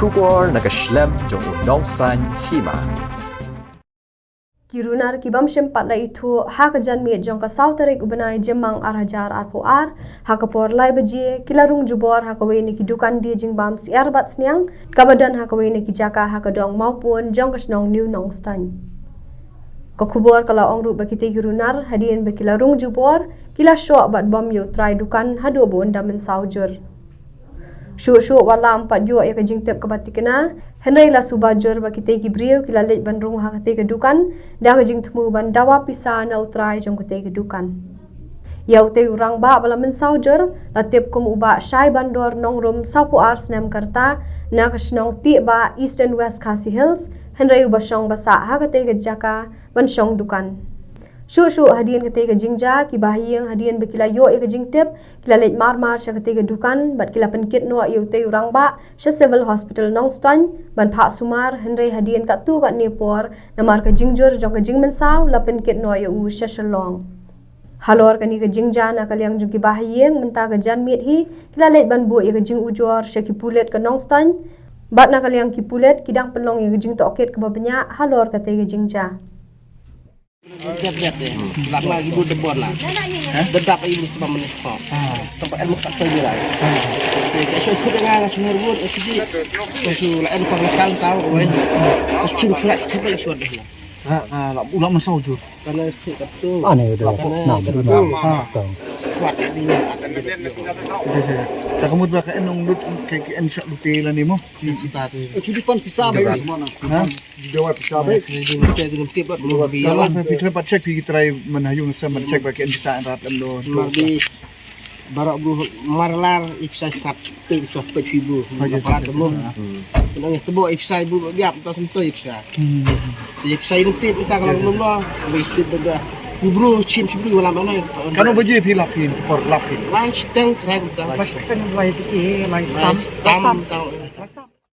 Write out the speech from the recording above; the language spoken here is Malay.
Shubor nakaslem jong unongsan hima. Kirunar kibam sempat la itu hakajan mi jong ka sauterik ubenai jemang arhajar arpoar hakapor lai beji kilarung jubor hakawe ni kidukan di jingbam siar bat sniang kabadan hakawe ni kijaka hakadong maupun jong kasnong new nongstan kokubor kala ongru bakite kirunar hadien bekilarung jubor kila syok bat bom yo try dukan hadu bon damen saujur Syuk wala empat jua ya kajing tep kebatikena Henry la subajur bakite kibriu kila lej bandrung hakate kedukan dah kajing temu bandawa pisa na utrai jong kate kedukan ya ute urang ba bala men saujur la tep kum uba syai bandor nongrum sapu ars nem karta na kasnong ti ba east and west Khasi Hills Henry ubasong basa hakate kejaka bansong dukan Syuk hadian kate ke jingja ki bahiyang hadian bekila yo e ke jingtep kila lej mar sya kate ke dukan bat kila penkit no yo te urang ba sya civil hospital nongstan ban pha sumar henry hadian ka tu ka nepor namar ke jingjur jong ke jingmen saw la penkit no yo u sya shalong halor kani ke jingja na kaliang jong ki bahiyang menta ke jan mit hi kila lej ban bu e ke jing ujor sya ki pulet ke nongstan bat na kaliang ki pulet kidang penlong e ke jing toket ke babanya halor kate ke jingja Lihat deh, lama ibu debor lah. Dedap ibu cuma menekok. Tempat ilmu tak tahu lah. Esok tu dengan cuma ribut, esok tu lah ilmu tak tahu kan. Esok tu lah siapa esok deh lah. Ulang mensaujur. Karena esok tu. Aneh dah. Senang betul. Kuat dia akan Saya. Tak kamu tu kan nong lut kayak ensak lutel ni mo. kita tu. Jadi pan pisah baik semua. Di Jawa pisah baik. Jadi kita dengan tip buat dua biar Salah lah. kita dapat cek kita try menayung sama cek bagian bisa rap endo. Mari barak bro marlar ipsai sap pe so pe ibu. Parat temu. Nang tebo ipsai ibu dia tak sentuh ipsai. Ipsai itu tip kita kalau belum lah. Wis benda. Bro, cim sebelum wala mana? Kanu baje pilapin, por lapin. Lain steng terakhir kita. Pasti lain kecil, lain tam.